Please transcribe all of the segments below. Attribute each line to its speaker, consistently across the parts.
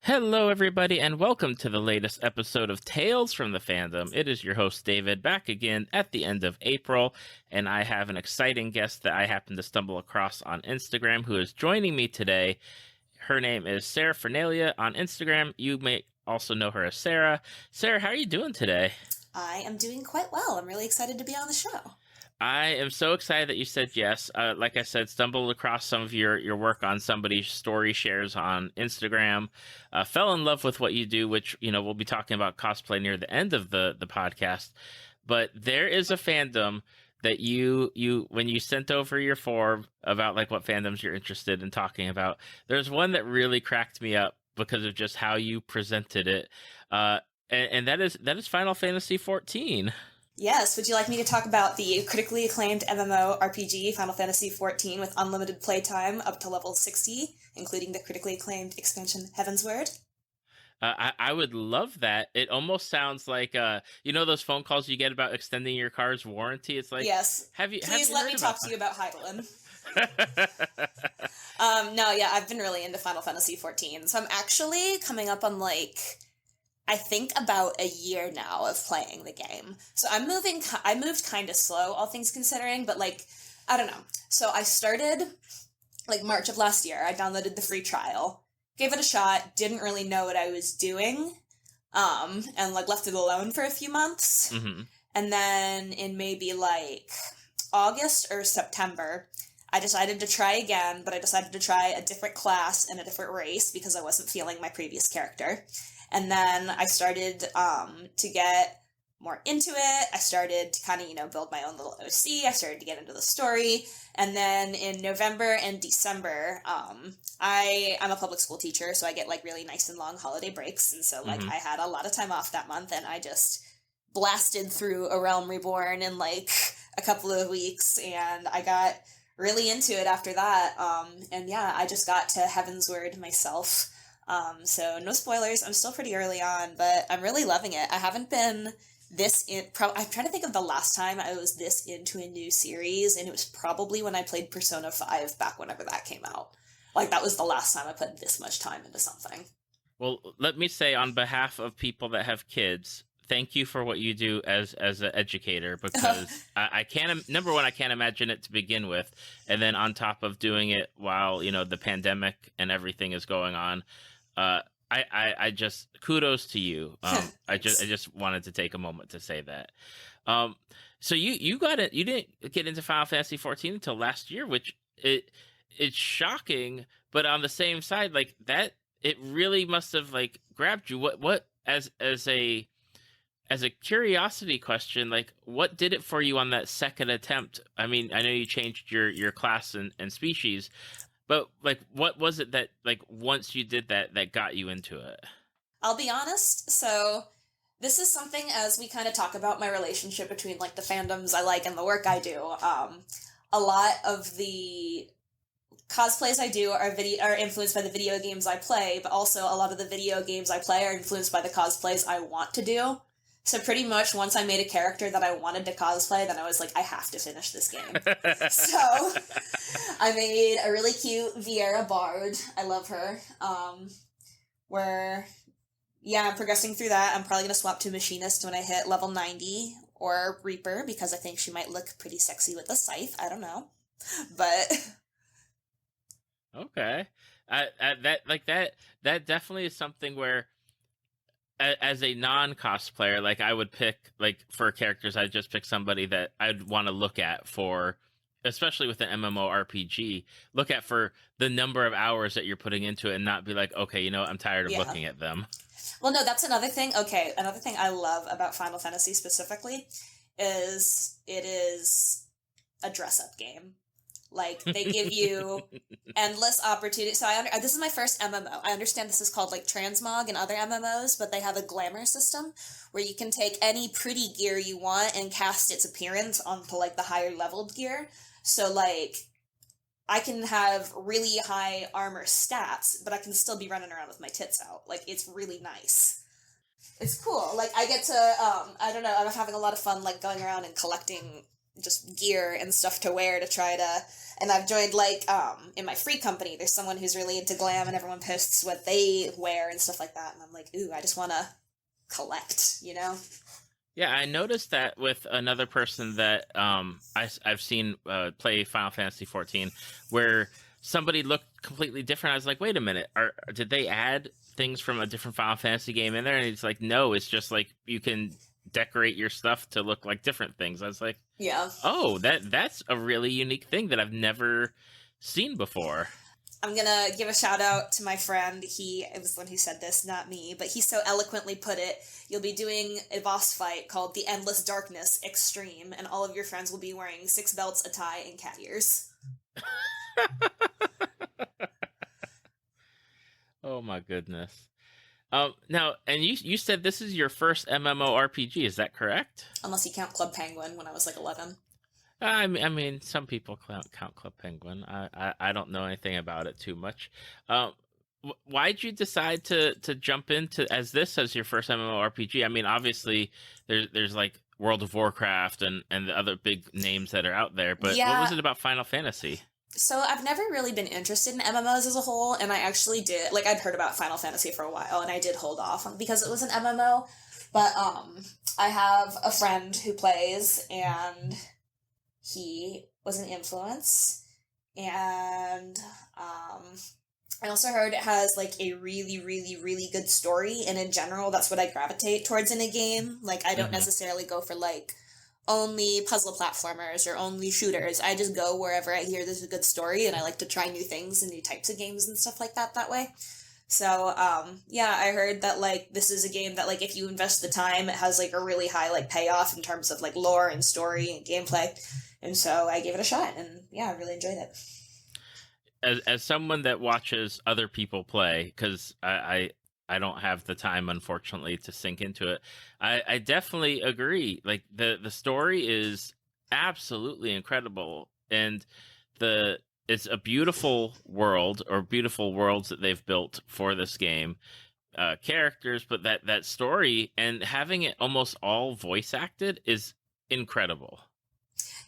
Speaker 1: Hello, everybody, and welcome to the latest episode of Tales from the Fandom. It is your host, David, back again at the end of April, and I have an exciting guest that I happened to stumble across on Instagram who is joining me today. Her name is Saraphernalia on Instagram. You may also know her as Sarah. Sarah, how are you doing today?
Speaker 2: I am doing quite well. I'm really excited to be on the show.
Speaker 1: I am so excited that you said yes. Like I said, stumbled across some of your work on somebody's story shares on Instagram. Fell in love with what you do, which, we'll be talking about cosplay near the end of the podcast. But there is a fandom that you when you sent over your form about like what fandoms you're interested in talking about, there's one that really cracked me up because of just how you presented it. And that is Final Fantasy 14.
Speaker 2: Yes, would you like me to talk about the critically acclaimed MMORPG Final Fantasy XIV with unlimited playtime up to level 60, including the critically acclaimed expansion Heavensward?
Speaker 1: I would love that. It almost sounds like those phone calls you get about extending your car's warranty. It's like,
Speaker 2: yes. Please let me talk to you about Heidelin. I've been really into Final Fantasy XIV, so I'm actually coming up on I think about a year now of playing the game. So I moved kind of slow, all things considering, but I don't know. So I started March of last year. I downloaded the free trial, gave it a shot, didn't really know what I was doing, and left it alone for a few months.
Speaker 1: Mm-hmm.
Speaker 2: And then in maybe August or September, I decided to try again, but I decided to try a different class and a different race because I wasn't feeling my previous character. And then I started to get more into it. I started to kind of, build my own little OC. I started to get into the story. And then in November and December, I'm a public school teacher, so I get really nice and long holiday breaks. And so
Speaker 1: Mm-hmm.
Speaker 2: I had a lot of time off that month, and I just blasted through A Realm Reborn in a couple of weeks, and I got really into it after that. I just got to Heavensward myself. So no spoilers. I'm still pretty early on, but I'm really loving it. I haven't been I'm trying to think of the last time I was this into a new series, and it was probably when I played Persona 5 back whenever that came out. That was the last time I put this much time into something.
Speaker 1: Well, let me say on behalf of people that have kids, thank you for what you do as an educator, because I can't, number one, I can't imagine it to begin with. And then on top of doing it while, the pandemic and everything is going on, I just kudos to you. I just wanted to take a moment to say that. So you didn't get into Final Fantasy 14 until last year, which it's shocking, but on the same side, that it really must have grabbed you. What as a curiosity question, what did it for you on that second attempt? I mean, I know you changed your class and species, but what was it that once you did that got you into it?
Speaker 2: I'll be honest. So this is something, as we kind of talk about my relationship between the fandoms I like and the work I do. A lot of the cosplays I do are influenced by the video games I play, but also a lot of the video games I play are influenced by the cosplays I want to do. So pretty much once I made a character that I wanted to cosplay, then I was I have to finish this game. So I made a really cute Viera Bard. I love her. I'm progressing through that. I'm probably going to swap to Machinist when I hit level 90, or Reaper, because I think she might look pretty sexy with a scythe. I don't know. But
Speaker 1: okay. That definitely is something where, as a non-cosplayer, I would pick, for characters, I'd just pick somebody that I'd want to look at for, especially with an MMORPG, look at for the number of hours that you're putting into it and not be okay, I'm tired of looking at them.
Speaker 2: Well, no, that's another thing. Okay, another thing I love about Final Fantasy specifically is it is a dress-up game. They give you endless opportunities. So this is my first MMO. I understand this is called transmog and other MMOs, but they have a glamour system where you can take any pretty gear you want and cast its appearance onto the higher leveled gear. So I can have really high armor stats, but I can still be running around with my tits out. It's really nice. It's cool. I get to, I don't know, I'm having a lot of fun going around and collecting just gear and stuff to wear to try to. And I've joined, like, in my free company, there's someone who's really into glam, and everyone posts what they wear and stuff like that. And I'm like, ooh, I just want to collect, you know?
Speaker 1: Yeah, I noticed that with another person that I've seen play Final Fantasy 14, where somebody looked completely different. I was like, wait a minute, did they add things from a different Final Fantasy game in there? And it's like, no, it's just like you can decorate your stuff to look like different things. I was like,
Speaker 2: yeah,
Speaker 1: oh, that's a really unique thing that I've never seen before.
Speaker 2: I'm gonna give a shout out to my friend. It was the one who said this, not me, but he so eloquently put it. You'll be doing a boss fight called the Endless Darkness Extreme, and all of your friends will be wearing 6 belts, a tie, and cat ears.
Speaker 1: Oh my goodness. Now, and you said this is your first MMORPG, is that correct?
Speaker 2: Unless you count Club Penguin when I was like 11.
Speaker 1: I mean, some people count Club Penguin. I don't know anything about it too much. Why'd you decide to jump into as your first MMORPG? I mean, obviously there's like World of Warcraft and the other big names that are out there, but
Speaker 2: Yeah.
Speaker 1: what was it about Final Fantasy?
Speaker 2: So I've never really been interested in MMOs as a whole, and I actually did, like, I'd heard about Final Fantasy for a while, and I did hold off because it was an MMO, but I have a friend who plays, and he was an influence, and I also heard it has, like, a really, really, really good story, and in general, that's what I gravitate towards in a game. Like, I don't necessarily go for, like, only puzzle platformers or only shooters. I just go wherever I hear there's a good story, and I like to try new things and new types of games and stuff like that way. So, yeah, I heard that, like, this is a game that, like, if you invest the time, it has, like, a really high, like, payoff in terms of, like, lore and story and gameplay. And so I gave it a shot, and, yeah, I really enjoyed it.
Speaker 1: As someone that watches other people play, because I don't have the time, unfortunately, to sink into it, I definitely agree. Like, the story is absolutely incredible, and it's a beautiful world, or beautiful worlds that they've built for this game. Characters, but that story and having it almost all voice acted is incredible.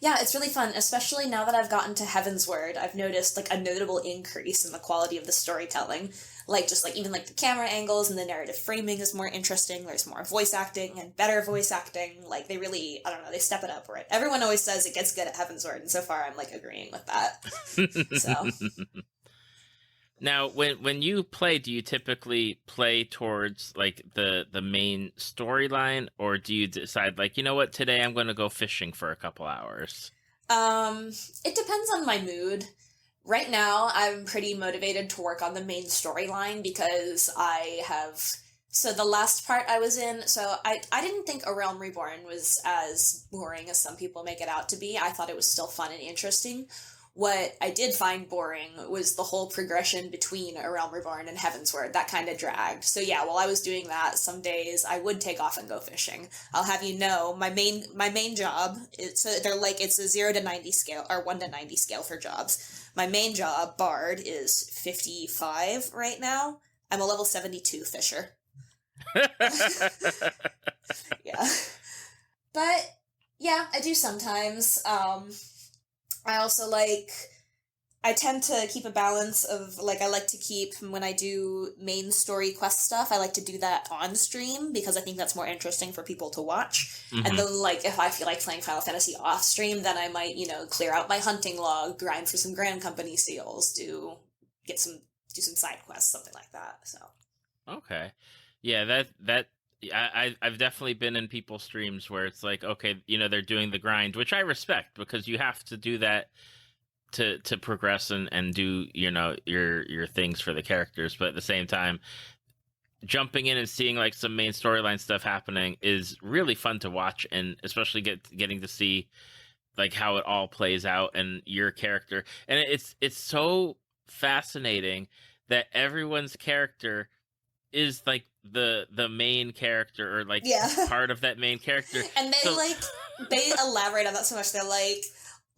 Speaker 2: Yeah, it's really fun, especially now that I've gotten to Heavensward. I've noticed, like, a notable increase in the quality of the storytelling. Like, just, like, even, like, the camera angles and the narrative framing is more interesting. There's more voice acting and better voice acting. Like, they really, I don't know, they step it up, right? Everyone always says it gets good at Heavensward, and so far I'm, like, agreeing with that. So...
Speaker 1: Now, when you play, do you typically play towards, like, the main storyline, or do you decide, like, you know what, today I'm going to go fishing for a couple hours?
Speaker 2: It depends on my mood. Right now, I'm pretty motivated to work on the main storyline because so the last part I was in, so I didn't think A Realm Reborn was as boring as some people make it out to be. I thought it was still fun and interesting. What I did find boring was the whole progression between A Realm Reborn and Heavensward. That kind of dragged. So yeah, while I was doing that, some days I would take off and go fishing. I'll have you know, my main job, it's a 0 to 90 scale, or 1 to 90 scale for jobs. My main job, Bard, is 55 right now. I'm a level 72 fisher. Yeah. But, yeah, I do sometimes. I also I tend to keep a balance of, like, I like to keep, when I do main story quest stuff, I like to do that on stream, because I think that's more interesting for people to watch. Mm-hmm. And then, like, if I feel like playing Final Fantasy off stream, then I might, clear out my hunting log, grind for some Grand Company seals, do some side quests, something like that, so.
Speaker 1: Okay. Yeah, I've definitely been in people's streams where it's like, okay, they're doing the grind, which I respect, because you have to do that to progress and do, your things for the characters. But at the same time, jumping in and seeing, like, some main storyline stuff happening is really fun to watch, and especially getting to see, like, how it all plays out and your character. And it's so fascinating that everyone's character is, like, the main character, or, like, part of that main character.
Speaker 2: And they elaborate on that so much. They're like,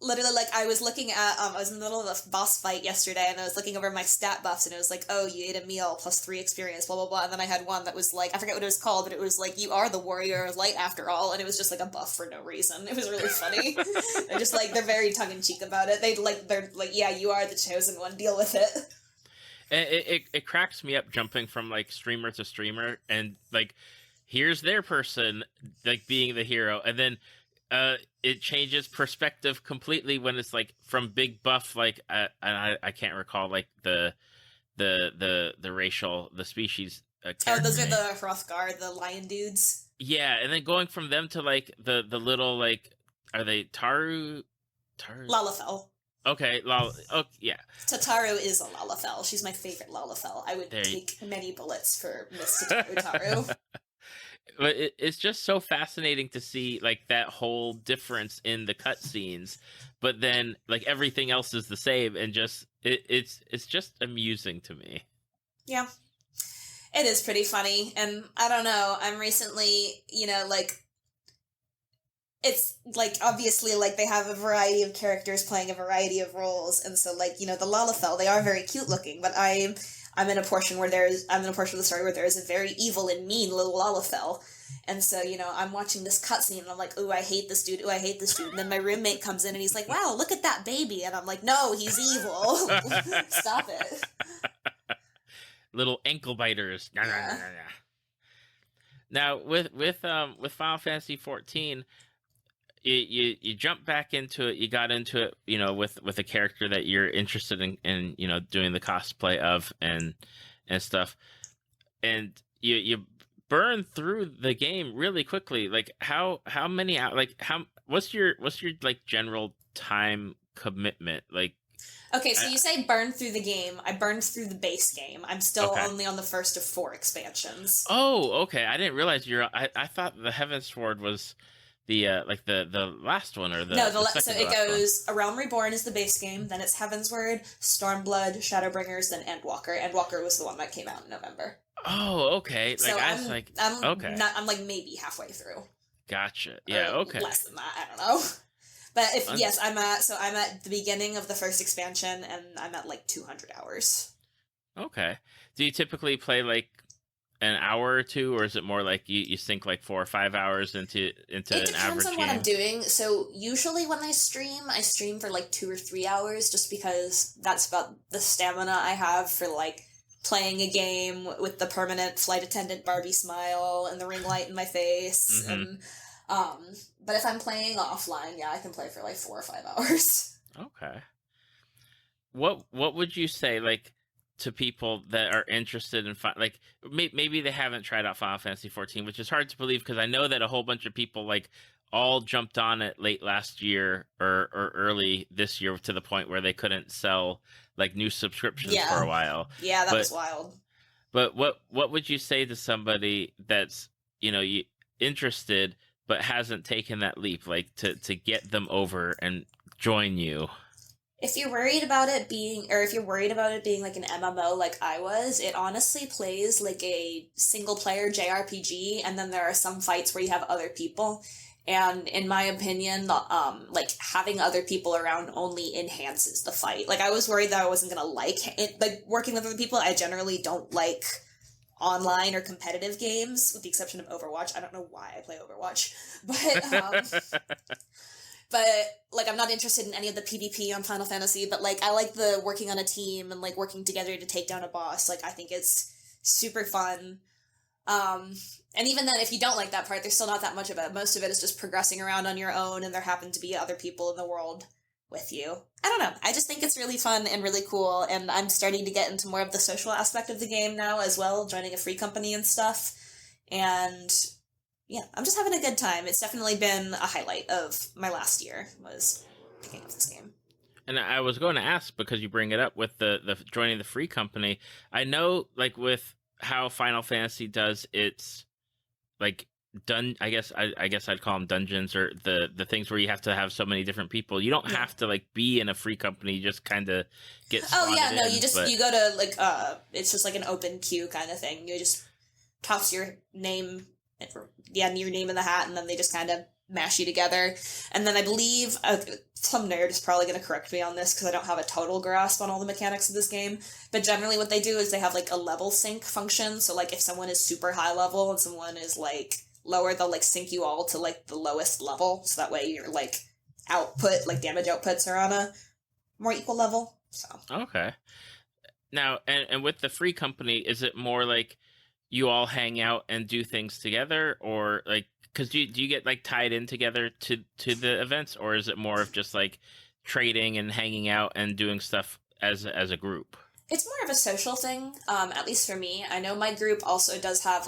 Speaker 2: literally, like, I was looking at, I was in the middle of a boss fight yesterday, and I was looking over my stat buffs, and it was like, oh, you ate a meal, plus 3 experience, blah, blah, blah, and then I had one that was like, I forget what it was called, but it was like, you are the warrior of light after all, and it was just like a buff for no reason. It was really funny. They're just like, they're very tongue-in-cheek about it. They're like, yeah, you are the chosen one, deal with it.
Speaker 1: It cracks me up jumping from, like, streamer to streamer, and, like, here's their person, like, being the hero, and then it changes perspective completely when it's like from big buff, like and I can't recall like the racial, the species.
Speaker 2: Those are the Hrothgar, the lion dudes.
Speaker 1: Yeah, and then going from them to like the little, like, are they Taru?
Speaker 2: Lalafell.
Speaker 1: Okay, oh yeah.
Speaker 2: Tataru is a Lalafell. She's my favorite Lalafell. I would take many bullets for Miss Taru.
Speaker 1: But it's just so fascinating to see, like, that whole difference in the cutscenes, but then, like, everything else is the same, and just it's just amusing to me.
Speaker 2: Yeah, it is pretty funny, and I don't know. I'm recently, like, it's like obviously like they have a variety of characters playing a variety of roles, and so like the Lalafell, they are very cute looking, but I'm in a portion of the story where there is a very evil and mean little Lalafell. And so, I'm watching this cutscene and I'm like, ooh, I hate this dude. Ooh, I hate this dude. And then my roommate comes in and he's like, wow, look at that baby. And I'm like, no, he's evil. Stop it.
Speaker 1: Little ankle biters.
Speaker 2: Yeah.
Speaker 1: Now, with Final Fantasy 14, you jump back into it. You got into it, with a character that you're interested in doing the cosplay of and stuff, and you burn through the game really quickly. Like how many out? Like what's your like general time commitment? Like,
Speaker 2: okay, so you say burn through the game. I burned through the base game. I'm still only on the first of 4 expansions.
Speaker 1: Oh, okay. I didn't realize I thought the Heavensward was the the last one, or
Speaker 2: so it goes A Realm Reborn is the base game, then it's Heavensward, Stormblood, Shadowbringers, then Endwalker. Endwalker was the one that came out in November.
Speaker 1: Oh, okay.
Speaker 2: So I'm
Speaker 1: okay.
Speaker 2: I'm like maybe halfway through.
Speaker 1: Gotcha. Yeah. Okay.
Speaker 2: Less than that, I don't know. But I'm at the beginning of the first expansion, and I'm at like 200 hours.
Speaker 1: Okay. Do you typically play like an hour or two, or is it more like you sink like 4 or 5 hours into an average game?
Speaker 2: It depends on what I'm doing. So usually when I stream for like 2 or 3 hours, just because that's about the stamina I have for like playing a game with the permanent flight attendant Barbie smile and the ring light in my face.
Speaker 1: Mm-hmm.
Speaker 2: And but if I'm playing offline, I can play for like 4 or 5 hours.
Speaker 1: Okay. What would you say, like, to people that are interested in like maybe they haven't tried out Final Fantasy 14, which is hard to believe because I know that a whole bunch of people like all jumped on it late last year or early this year to the point where they couldn't sell like new subscriptions for a while.
Speaker 2: Yeah, that was wild.
Speaker 1: But what would you say to somebody that's interested but hasn't taken that leap, like to get them over and join you?
Speaker 2: If you're worried about it being like an MMO like I was, it honestly plays like a single-player JRPG, and then there are some fights where you have other people. And in my opinion, like having other people around only enhances the fight. Like I was worried that I wasn't gonna like it, like working with other people. I generally don't like online or competitive games, with the exception of Overwatch. I don't know why I play Overwatch, but but, like, I'm not interested in any of the PvP on Final Fantasy, but, like, I like the working on a team and, like, working together to take down a boss. Like, I think it's super fun. And even then, if you don't like that part, there's still not that much of it. Most of it is just progressing around on your own, and there happen to be other people in the world with you. I don't know. I just think it's really fun and really cool, and I'm starting to get into more of the social aspect of the game now as well, joining a free company and stuff. And yeah, I'm just having a good time. It's definitely been a highlight of my last year, was picking up this game.
Speaker 1: And I was going to ask, because you bring it up with the joining the free company. I know, like, with how Final Fantasy does its, like, I guess I'd call them dungeons, or the things where you have to have so many different people. You don't have to, like, be in a free company. You just kind of get slotted
Speaker 2: you go to, like, it's just like an open queue kind of thing. You just toss your name... your name in the hat, and then they just kind of mash you together. And then I believe some nerd is probably going to correct me on this because I don't have a total grasp on all the mechanics of this game. But generally, what they do is they have like a level sync function. So like if someone is super high level and someone is like lower, they'll like sync you all to like the lowest level. So that way your like output, like damage outputs, are on a more equal level. So
Speaker 1: Okay. Now, and with the free company, is it more like you all hang out and do things together, or like, because do you get like tied in together to the events, or is it more of just like trading and hanging out and doing stuff as a group?
Speaker 2: it's more of a social thing, at least for me. I know my group also does have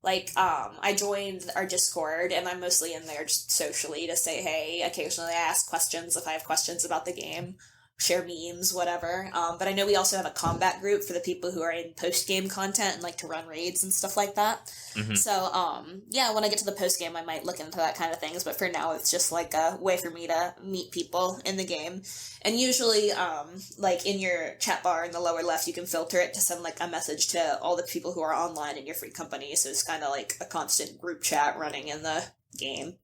Speaker 2: I joined our Discord, and I'm mostly in there just socially to say hey. Occasionally I ask questions if I have questions about the game, share memes, whatever. But I know we also have a combat group for the people who are in post-game content and like to run raids and stuff like that.
Speaker 1: Mm-hmm.
Speaker 2: So, yeah, when I get to the post-game, I might look into that kind of things. But for now, it's just like a way for me to meet people in the game. And usually, like in your chat bar in the lower left, you can filter it to send like a message to all the people who are online in your free company. So it's kind of like a constant group chat running in the game.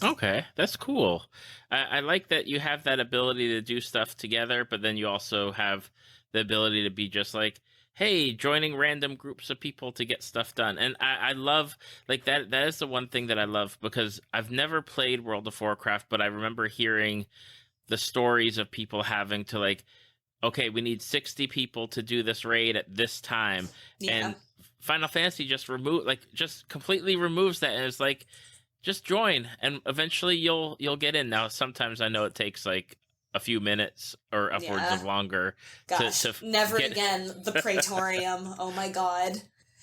Speaker 1: Okay, that's cool. I like that you have that ability to do stuff together, but then you also have the ability to be just like, hey, joining random groups of people to get stuff done. And I love, like, that is the one thing that I love, because I've never played World of Warcraft, but I remember hearing the stories of people having to, like, okay, we need 60 people to do this raid at this time.
Speaker 2: Yeah.
Speaker 1: And Final Fantasy just completely removes that, and it's like, just join, and eventually you'll get in. Now, sometimes I know it takes like a few minutes or upwards of longer.
Speaker 2: Gosh, never again. The Praetorium. Oh my god.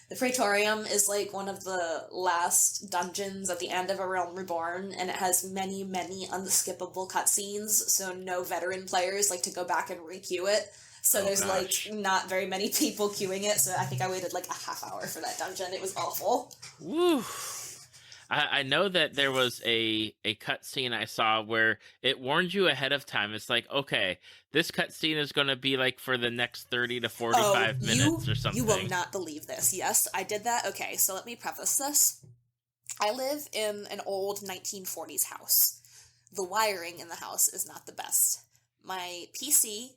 Speaker 2: The Praetorium is like one of the last dungeons at the end of A Realm Reborn, and it has many, many unskippable cutscenes, so no veteran players like to go back and re-queue it. So there's like not very many people queuing it, so I think I waited like a half hour for that dungeon. It was awful.
Speaker 1: Woo. I know that there was a cutscene I saw where it warned you ahead of time. It's like, okay, this cutscene is going to be like for the next 30 to 45 minutes or something.
Speaker 2: You will not believe this. Yes, I did that. Okay, so let me preface this. I live in an old 1940s house. The wiring in the house is not the best. My PC,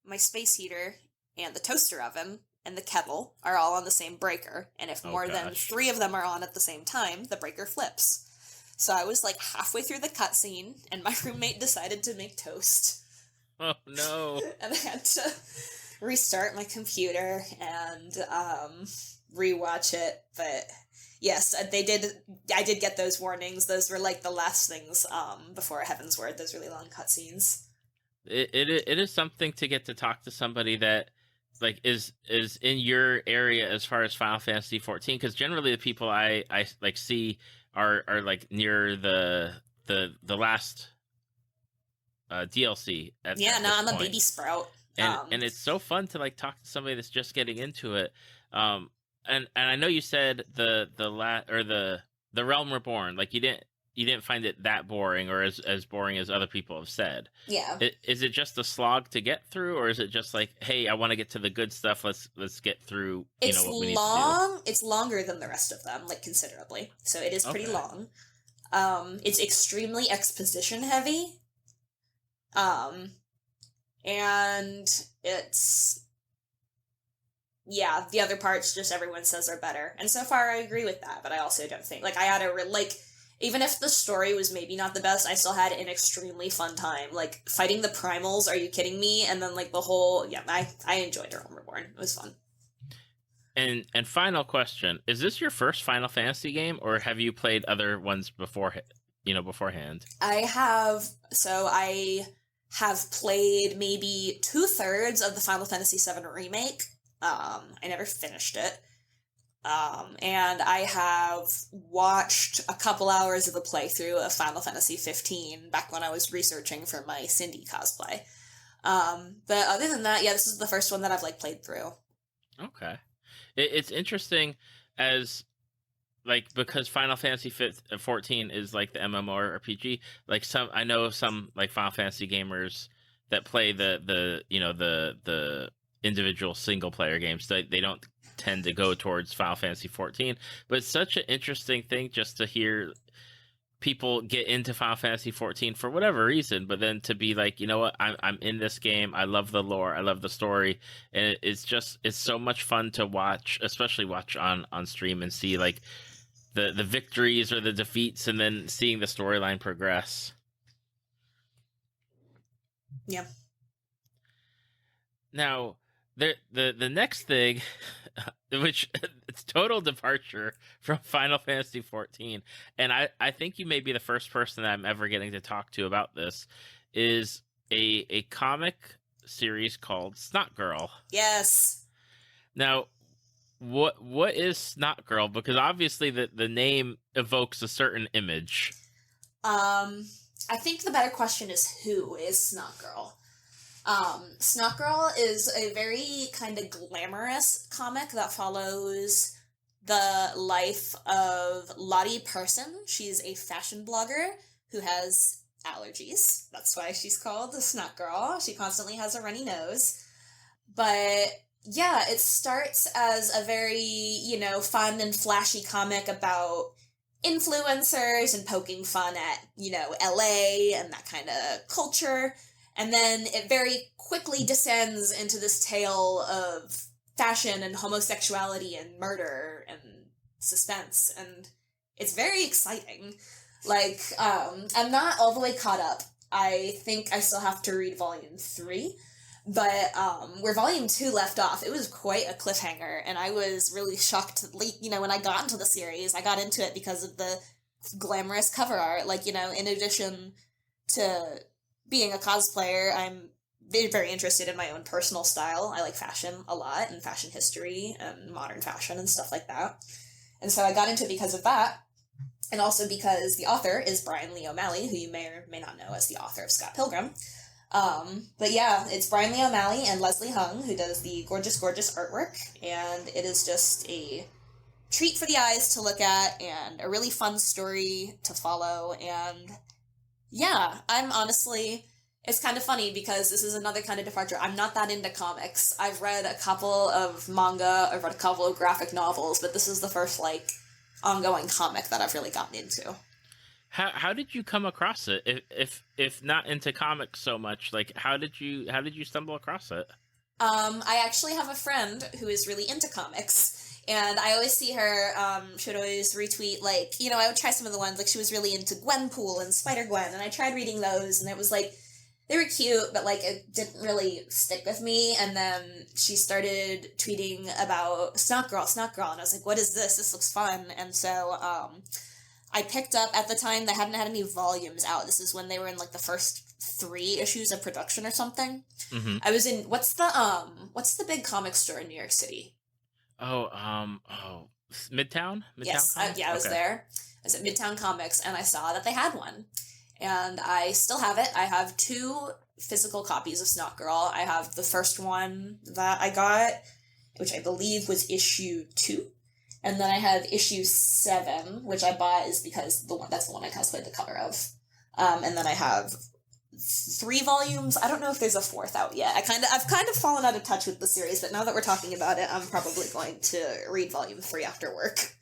Speaker 2: my space heater, and the toaster oven and the kettle are all on the same breaker, and if more than 3 of them are on at the same time, the breaker flips. So I was like halfway through the cutscene, and my roommate decided to make toast.
Speaker 1: Oh no.
Speaker 2: And I had to restart my computer and rewatch it, but yes, I did get those warnings. Those were like the last things before Heaven's Word, those really long cutscenes.
Speaker 1: It is something to get to talk to somebody that like is in your area as far as Final Fantasy 14, because generally the people I like see are like near the last DLC.
Speaker 2: I'm a baby sprout.
Speaker 1: And it's so fun to like talk to somebody that's just getting into it. And I know you said the Realm Reborn, like you didn't find it that boring, or as boring as other people have said.
Speaker 2: Yeah.
Speaker 1: Is it just a slog to get through, or is it just like, hey, I want to get to the good stuff. Let's get through. What we need to do.
Speaker 2: It's longer than the rest of them, like considerably. So it is pretty long. It's extremely exposition heavy. And it's, the other parts just everyone says are better. And so far I agree with that, but I also don't think, like, I had even if the story was maybe not the best, I still had an extremely fun time. Like, fighting the primals, are you kidding me? And then, like, the whole, I enjoyed Realm Reborn. It was fun.
Speaker 1: And final question, is this your first Final Fantasy game, or have you played other ones beforehand?
Speaker 2: I have played maybe 2/3 of the Final Fantasy VII Remake. I never finished it. And I have watched a couple hours of a playthrough of Final Fantasy 15 back when I was researching for my Cindy cosplay. But other than that, this is the first one that I've like played through.
Speaker 1: Okay. It's interesting as like, because Final Fantasy 14 is like the MMORPG, like I know some like Final Fantasy gamers that play the individual single player games. They don't tend to go towards Final Fantasy 14, but it's such an interesting thing just to hear people get into Final Fantasy 14 for whatever reason, but then to be like, you know what, I'm in this game. I love the lore. I love the story, and it's so much fun to watch, especially watch on stream and see like the victories or the defeats, and then seeing the storyline progress.
Speaker 2: Yeah.
Speaker 1: Now, the next thing, which it's total departure from Final Fantasy 14, and I think you may be the first person that I'm ever getting to talk to about this, is a comic series called Snotgirl.
Speaker 2: Yes.
Speaker 1: Now, what is Snotgirl? Because obviously the name evokes a certain image.
Speaker 2: I think the better question is, who is Snotgirl? Snotgirl is a very kind of glamorous comic that follows the life of Lottie Person. She's a fashion blogger who has allergies. That's why she's called the Snotgirl. She constantly has a runny nose. But yeah, it starts as a very, fun and flashy comic about influencers and poking fun at, LA and that kind of culture. And then it very quickly descends into this tale of fashion and homosexuality and murder and suspense. And it's very exciting. Like, I'm not all the way caught up. I think I still have to read volume 3. But where volume 2 left off, it was quite a cliffhanger. And I was really shocked, when I got into the series. I got into it because of the glamorous cover art. Like, in addition to being a cosplayer, I'm very, very interested in my own personal style. I like fashion a lot, and fashion history, and modern fashion, and stuff like that. And so I got into it because of that, and also because the author is Brian Lee O'Malley, who you may or may not know as the author of Scott Pilgrim. But yeah, it's Brian Lee O'Malley and Leslie Hung who does the gorgeous, gorgeous artwork, and it is just a treat for the eyes to look at, and a really fun story to follow, and yeah, it's kind of funny because this is another kind of departure. I'm not that into comics. I've read a couple of manga, I've read a couple of graphic novels, but this is the first, ongoing comic that I've really gotten into.
Speaker 1: How did you come across it? If not into comics so much, how did you stumble across it?
Speaker 2: I actually have a friend who is really into comics. And I always see her, she would always retweet, I would try some of the ones, she was really into Gwenpool and Spider-Gwen, and I tried reading those, and it was, they were cute, but, it didn't really stick with me, and then she started tweeting about Snotgirl, and I was like, what is this? This looks fun, and so, I picked up, at the time, they hadn't had any volumes out. This is when they were in, the first 3 issues of production or something.
Speaker 1: Mm-hmm.
Speaker 2: I was in, what's the big comic store in New York City?
Speaker 1: Midtown?
Speaker 2: Yes, I was there. I was at Midtown Comics, and I saw that they had one. And I still have it. I have 2 physical copies of Snotgirl. I have the first one that I got, which I believe was issue 2. And then I have issue 7, which I bought is because that's the one I cosplayed the cover of. And then I have 3 volumes. I don't know if there's a 4th out yet. I've kind of fallen out of touch with the series, but now that we're talking about it, I'm probably going to read volume 3 after work.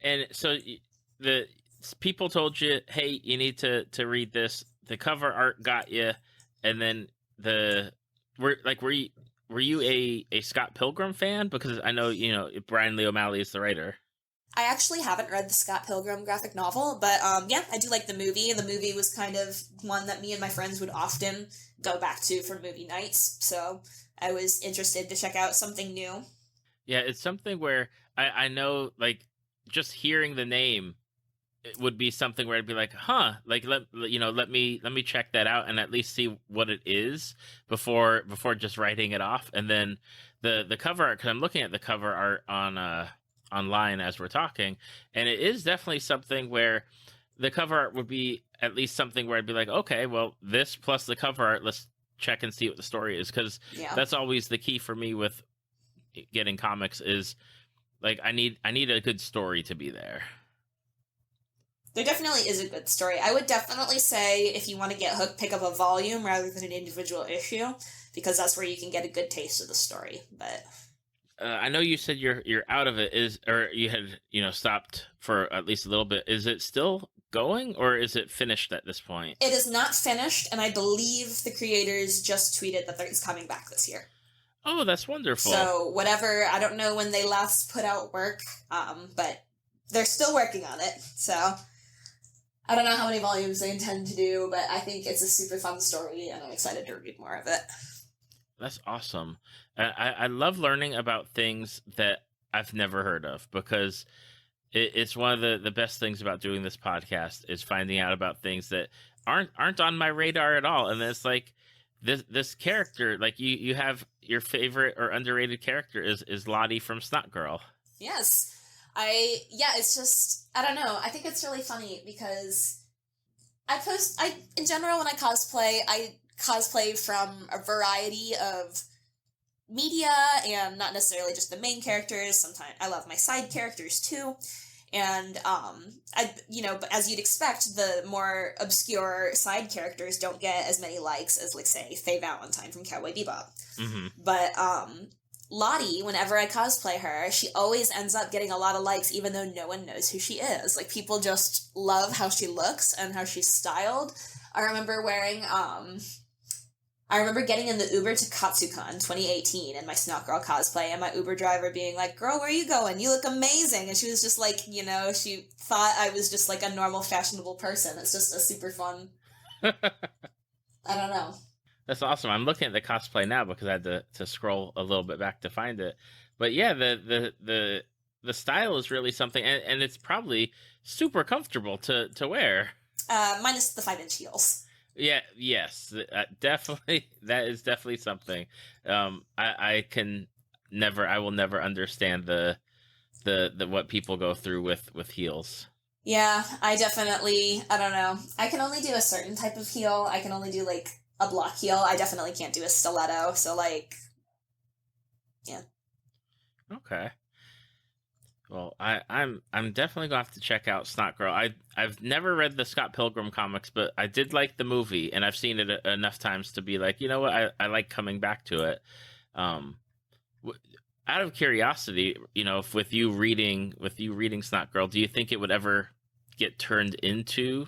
Speaker 1: And so the people told you, hey, you need to read this. The cover art got you, and then were you a Scott Pilgrim fan? Because I know Brian Lee O'Malley is the writer.
Speaker 2: I actually haven't read the Scott Pilgrim graphic novel, but yeah, I do like the movie. The movie was kind of one that me and my friends would often go back to for movie nights, so I was interested to check out something new.
Speaker 1: Yeah, it's something where I know, just hearing the name, it would be something where I'd be like, huh, let me check that out and at least see what it is before just writing it off. And then the cover art, because I'm looking at the cover art on online as we're talking, and it is definitely something where the cover art would be at least something where I'd be like, okay, well, this plus the cover art, let's check and see what the story is, because that's always the key for me with getting comics is I need a good story to be there.
Speaker 2: There definitely is a good story. I would definitely say if you want to get hooked, pick up a volume rather than an individual issue, because that's where you can get a good taste of the story. But
Speaker 1: I know you said you're out of it. Or you had stopped for at least a little bit. Is it still going, or is it finished at this point?
Speaker 2: It is not finished, and I believe the creators just tweeted that it's coming back this year.
Speaker 1: Oh, that's wonderful.
Speaker 2: So whatever, I don't know when they last put out work, but they're still working on it. So I don't know how many volumes they intend to do, but I think it's a super fun story, and I'm excited to read more of it.
Speaker 1: That's awesome. I love learning about things that I've never heard of, because it's one of the best things about doing this podcast is finding out about things that aren't on my radar at all. And it's like this character, like you have your favorite or underrated character is Lottie from Snotgirl.
Speaker 2: Yes. It's just, I don't know. I think it's really funny because in general, when I cosplay from a variety of media and not necessarily just the main characters. Sometimes I love my side characters too. And, but as you'd expect, the more obscure side characters don't get as many likes as, like, say, Faye Valentine from Cowboy Bebop.
Speaker 1: Mm-hmm.
Speaker 2: But, Lottie, whenever I cosplay her, she always ends up getting a lot of likes, even though no one knows who she is. Like, people just love how she looks and how she's styled. I remember getting in the Uber to Katsucon 2018 in my Snotgirl cosplay, and my Uber driver being like, "Girl, where are you going? You look amazing." And she was just like, she thought I was just like a normal, fashionable person. It's just a super fun. I don't know.
Speaker 1: That's awesome. I'm looking at the cosplay now because I had to scroll a little bit back to find it. But yeah, the style is really something, and it's probably super comfortable to wear.
Speaker 2: Minus the 5-inch heels.
Speaker 1: Yeah, yes, definitely. That is definitely something. I will never understand the what people go through with heels.
Speaker 2: Yeah, I don't know. I can only do a certain type of heel. I can only do, like, a block heel. I definitely can't do a stiletto, so, like, yeah.
Speaker 1: Okay. Well, I'm definitely gonna have to check out Snotgirl. I've never read the Scott Pilgrim comics, but I did like the movie, and I've seen it enough times to be like, you know what, I like coming back to it. Out of curiosity, if with you reading Snotgirl, do you think it would ever get turned into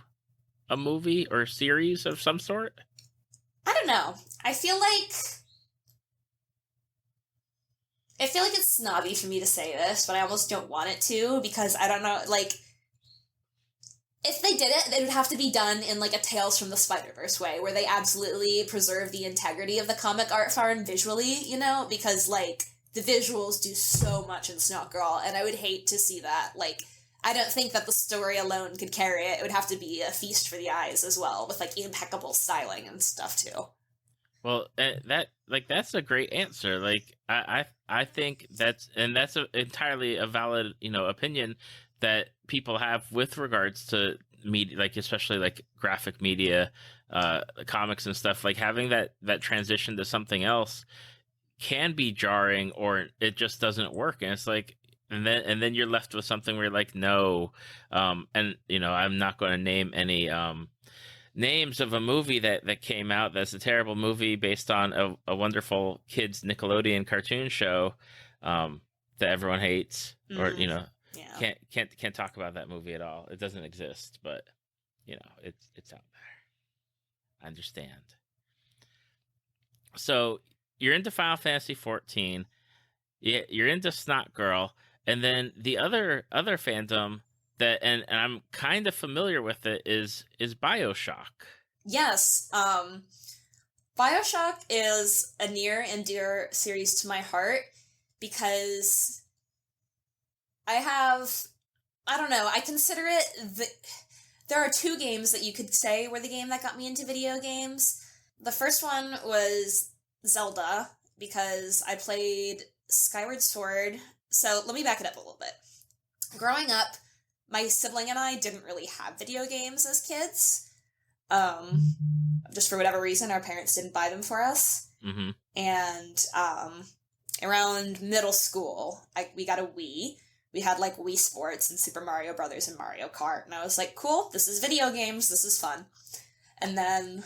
Speaker 1: a movie or series of some sort?
Speaker 2: I don't know. I feel like it's snobby for me to say this, but I almost don't want it to, because I don't know, like, if they did it, it would have to be done in, like, a Tales from the Spider-Verse way, where they absolutely preserve the integrity of the comic art form visually, because, like, the visuals do so much in Snotgirl, and I would hate to see that. Like, I don't think that the story alone could carry it. It would have to be a feast for the eyes as well, with, like, impeccable styling and stuff, too.
Speaker 1: Well, that's a great answer. Like, I think that's entirely a valid, opinion that people have with regards to media, like, especially like graphic media, comics and stuff. Like, having that transition to something else can be jarring, or it just doesn't work. And it's like, and then you're left with something where you're like, no, and I'm not going to name any names of a movie that came out that's a terrible movie based on a wonderful kids Nickelodeon cartoon show that everyone hates, or
Speaker 2: Yeah.
Speaker 1: can't talk about that movie at all. It doesn't exist, but it's out there. I understand. So you're into Final Fantasy 14. Yeah, you're into Snotgirl, and then the other fandom that, and I'm kind of familiar with it, is Bioshock.
Speaker 2: Yes. Bioshock is a near and dear series to my heart, because I don't know, I consider it there are two games that you could say were the game that got me into video games. The first one was Zelda, because I played Skyward Sword. So let me back it up a little bit. Growing up, my sibling and I didn't really have video games as kids. Just for whatever reason, our parents didn't buy them for us.
Speaker 1: Mm-hmm.
Speaker 2: And around middle school, we got a Wii. We had, like, Wii Sports and Super Mario Brothers and Mario Kart. And I was like, cool, this is video games, this is fun. And then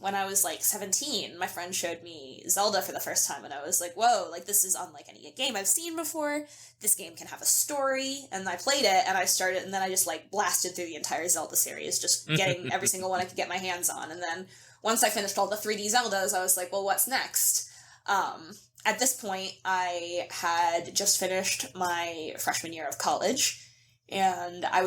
Speaker 2: when I was like 17, my friend showed me Zelda for the first time, and I was like, whoa, like this is unlike any game I've seen before. This game can have a story. And I played it, and I started, and then I just like blasted through the entire Zelda series, just getting every single one I could get my hands on. And then once I finished all the 3D Zeldas, I was like, well, what's next? At this point, I had just finished my freshman year of college. And I had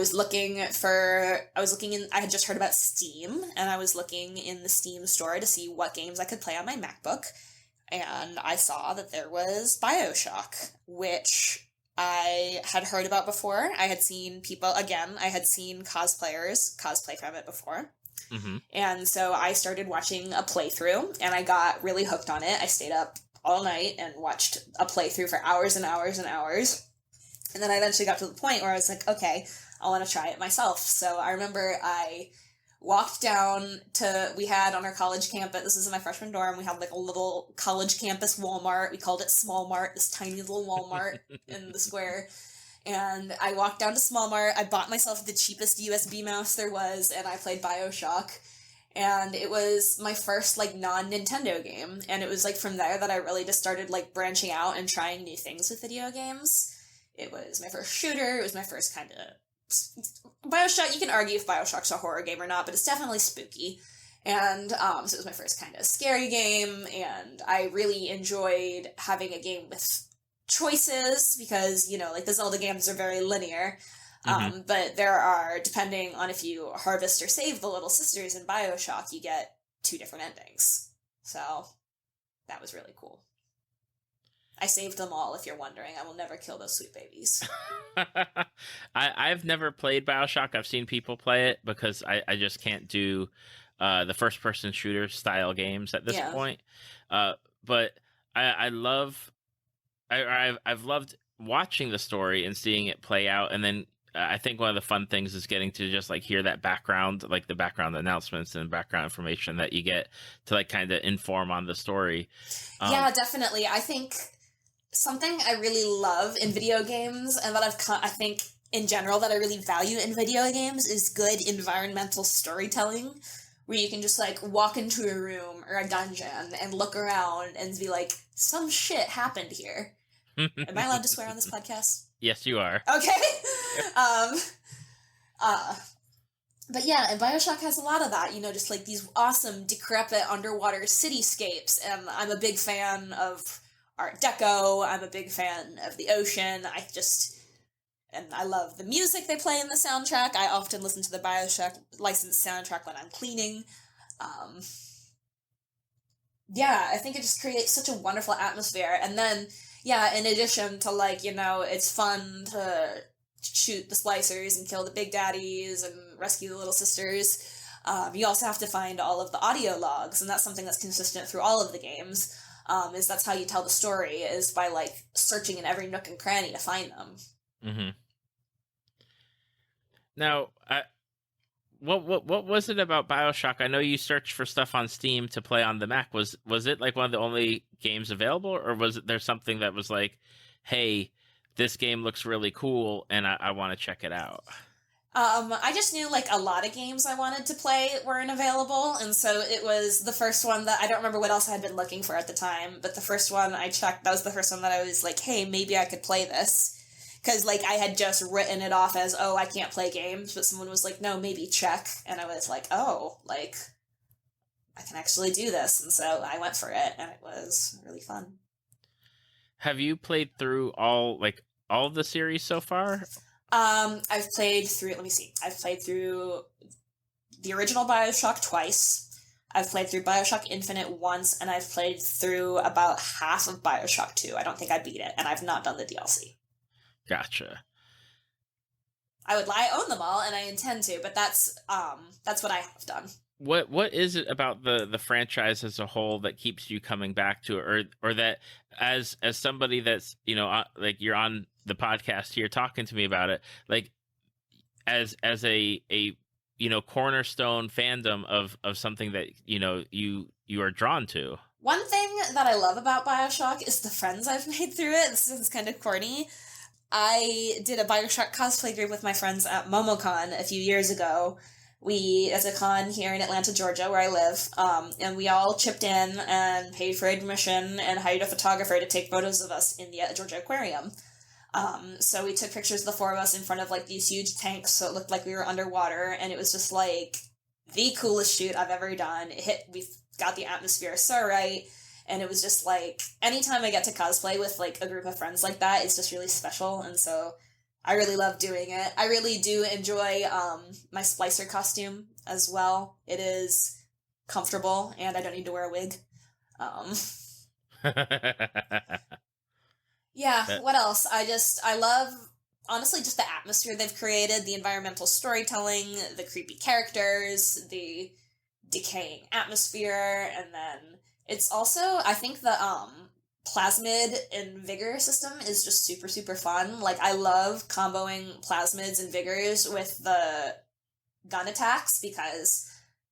Speaker 2: just heard about Steam, and I was looking in the Steam store to see what games I could play on my MacBook, and I saw that there was Bioshock, which I had heard about before. I had seen cosplayers cosplay from it before.
Speaker 1: Mm-hmm.
Speaker 2: And so I started watching a playthrough, and I got really hooked on it. I stayed up all night and watched a playthrough for hours and hours and hours. And then I eventually got to the point where I was like, okay, I want to try it myself. So I remember I walked down we had on our college campus, this was in my freshman dorm, we had like a little college campus Walmart. We called it Small Mart, this tiny little Walmart in the square. And I walked down to Small Mart, I bought myself the cheapest USB mouse there was, and I played Bioshock. And it was my first, like, non-Nintendo game. And it was, like, from there that I really just started, like, branching out and trying new things with video games. It was my first shooter. It was my first kind of... Bioshock, you can argue if Bioshock's a horror game or not, but it's definitely spooky. And so it was my first kind of scary game, and I really enjoyed having a game with choices, because, you know, like, the Zelda games are very linear.
Speaker 1: Mm-hmm.
Speaker 2: But there are, depending on if you harvest or save the little sisters in Bioshock, you get 2 different endings. So that was really cool. I saved them all, if you're wondering. I will never kill those sweet babies.
Speaker 1: I've never played Bioshock. I've seen people play it because I just can't do the first-person shooter style games at this point. But I've loved watching the story and seeing it play out, and then I think one of the fun things is getting to just like hear that background, like the background announcements and background information that you get to like kind of inform on the story.
Speaker 2: Yeah, definitely. I think something I really love in video games, and that I think in general that I really value in video games, is good environmental storytelling, where you can just like walk into a room or a dungeon and look around and be like, some shit happened here. Am I allowed to swear on this podcast?
Speaker 1: Yes, you are.
Speaker 2: Okay. But yeah, and Bioshock has a lot of that, you know, just like these awesome decrepit underwater cityscapes, and I'm a big fan of Art Deco, I'm a big fan of the ocean, and I love the music they play in the soundtrack. I often listen to the Bioshock licensed soundtrack when I'm cleaning. Yeah, I think it just creates such a wonderful atmosphere, and then yeah, in addition to, like, you know, it's fun to shoot the splicers and kill the big daddies and rescue the little sisters, you also have to find all of the audio logs, and that's something that's consistent through all of the games, is that's how you tell the story, is by, like, searching in every nook and cranny to find them.
Speaker 1: Mm-hmm. Now, what was it about Bioshock? I know you searched for stuff on Steam to play on the Mac. Was it like one of the only games available, or was there something that was like, hey, this game looks really cool and I want to check it out?
Speaker 2: I just knew like a lot of games I wanted to play weren't available, and so it was the first one that I don't remember what else I had been looking for at the time, but the first one I checked, that was the first one that I was like, hey, maybe I could play this. Because, like, I had just written it off as, oh, I can't play games, but someone was like, no, maybe check. And I was like, oh, like, I can actually do this. And so I went for it, and it was really fun.
Speaker 1: Have you played through all of the series so far?
Speaker 2: I've played through, I've played through the original Bioshock twice. I've played through Bioshock Infinite once, and I've played through about half of Bioshock 2. I don't think I beat it, and I've not done the DLC.
Speaker 1: Gotcha.
Speaker 2: I own them all, and I intend to, but that's what I have done.
Speaker 1: What is it about the franchise as a whole that keeps you coming back to it, or that as somebody that's, you know, like you're on the podcast here talking to me about it, like as a you know, cornerstone fandom of something that, you know, you are drawn to?
Speaker 2: One thing that I love about Bioshock is the friends I've made through it. This is kind of corny. I did a Bioshock cosplay group with my friends at MomoCon a few years ago, As a con here in Atlanta, Georgia, where I live, and we all chipped in and paid for admission and hired a photographer to take photos of us in the Georgia Aquarium. So we took pictures of the four of us in front of like these huge tanks, so it looked like we were underwater, and it was just like the coolest shoot I've ever done. We got the atmosphere so right, and it was just like, anytime I get to cosplay with like a group of friends like that, it's just really special, and so I really love doing it. I really do enjoy my Splicer costume as well. It is comfortable, and I don't need to wear a wig. Yeah, what else? I love, honestly, just the atmosphere they've created, the environmental storytelling, the creepy characters, the decaying atmosphere, and then it's also, I think the plasmid and vigor system is just super, super fun. Like, I love comboing plasmids and vigors with the gun attacks because,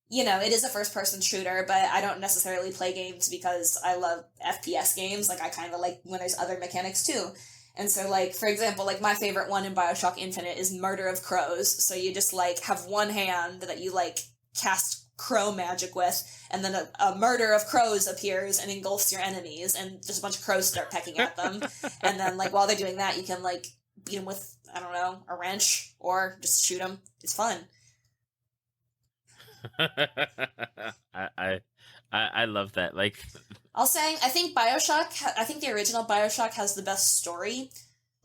Speaker 2: you know, it is a first-person shooter, but I don't necessarily play games because I love FPS games. Like, I kind of like when there's other mechanics, too. And so, like, for example, like, my favorite one in Bioshock Infinite is Murder of Crows. So you just, like, have one hand that you, like, cast crow magic with, and then a murder of crows appears and engulfs your enemies, and just a bunch of crows start pecking at them. And then, like, while they're doing that, you can, like, beat them with, I don't know, a wrench, or just shoot them. It's fun.
Speaker 1: I love that. Like,
Speaker 2: I think the original Bioshock has the best story.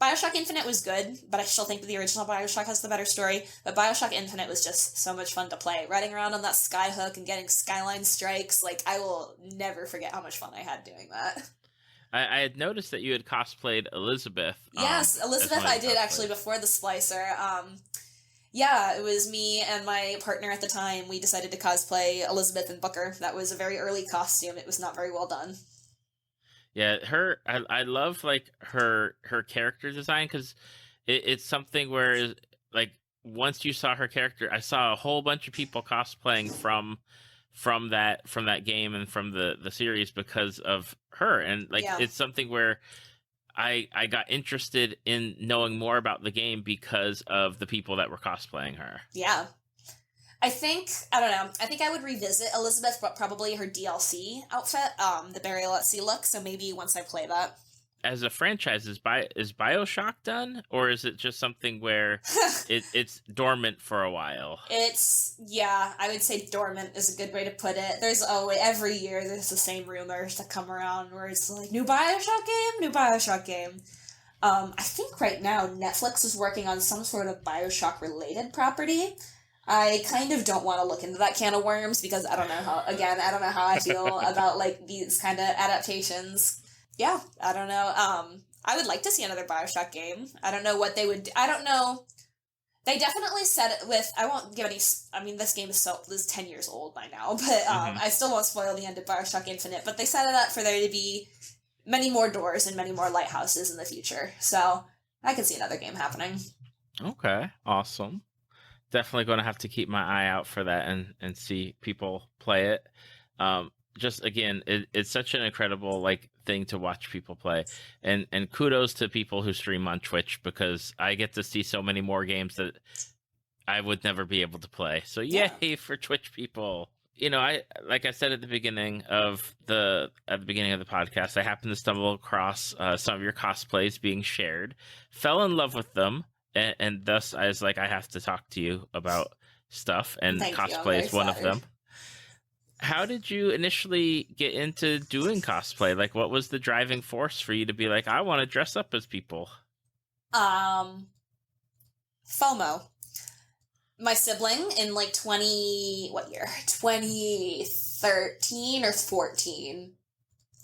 Speaker 2: Bioshock Infinite was good, but I still think that the original Bioshock has the better story. But Bioshock Infinite was just so much fun to play. Riding around on that skyhook and getting skyline strikes, like, I will never forget how much fun I had doing that.
Speaker 1: I had noticed that you had cosplayed Elizabeth.
Speaker 2: Yes, Elizabeth I did actually before the Splicer. Yeah, it was me and my partner at the time. We decided to cosplay Elizabeth and Booker. That was a very early costume. It was not very well done.
Speaker 1: Yeah, I love, like, her character design, because it's something where, like, once you saw her character, I saw a whole bunch of people cosplaying from that game and from the series because of her, and like, yeah. It's something where I got interested in knowing more about the game because of the people that were cosplaying her.
Speaker 2: Yeah. I think I would revisit Elizabeth, but probably her DLC outfit, the Burial at Sea look, so maybe once I play that.
Speaker 1: As a franchise, is Bioshock done? Or is it just something where it's dormant for a while? I would say dormant is a good way to put it. There's always, every year, there's the same rumors that come around where it's like, new Bioshock game. I think right now Netflix is working on some sort of Bioshock-related property. I kind of don't want to look into that can of worms because I don't know how I feel about, like, these kind of adaptations. Yeah, I don't know. I would like to see another Bioshock game. I don't know what they would do. I don't know. They definitely said it with, I won't give any, I mean, this game is 10 years old by now, but I still won't spoil the end of Bioshock Infinite, but they set it up for there to be many more doors and many more lighthouses in the future. So I could see another game happening. Okay, awesome. Definitely going to have to keep my eye out for that and see people play it. Just again, it's such an incredible, like, thing to watch people play, and kudos to people who stream on Twitch, because I get to see so many more games that I would never be able to play. So yay for Twitch people. You know, like I said at the beginning of the podcast, I happened to stumble across some of your cosplays being shared, fell in love with them. And thus, I was like, I have to talk to you about stuff, and cosplay is one of them. How did you initially get into doing cosplay? Like, what was the driving force for you to be like, I want to dress up as people?
Speaker 2: FOMO. My sibling in, like, 2013 or 14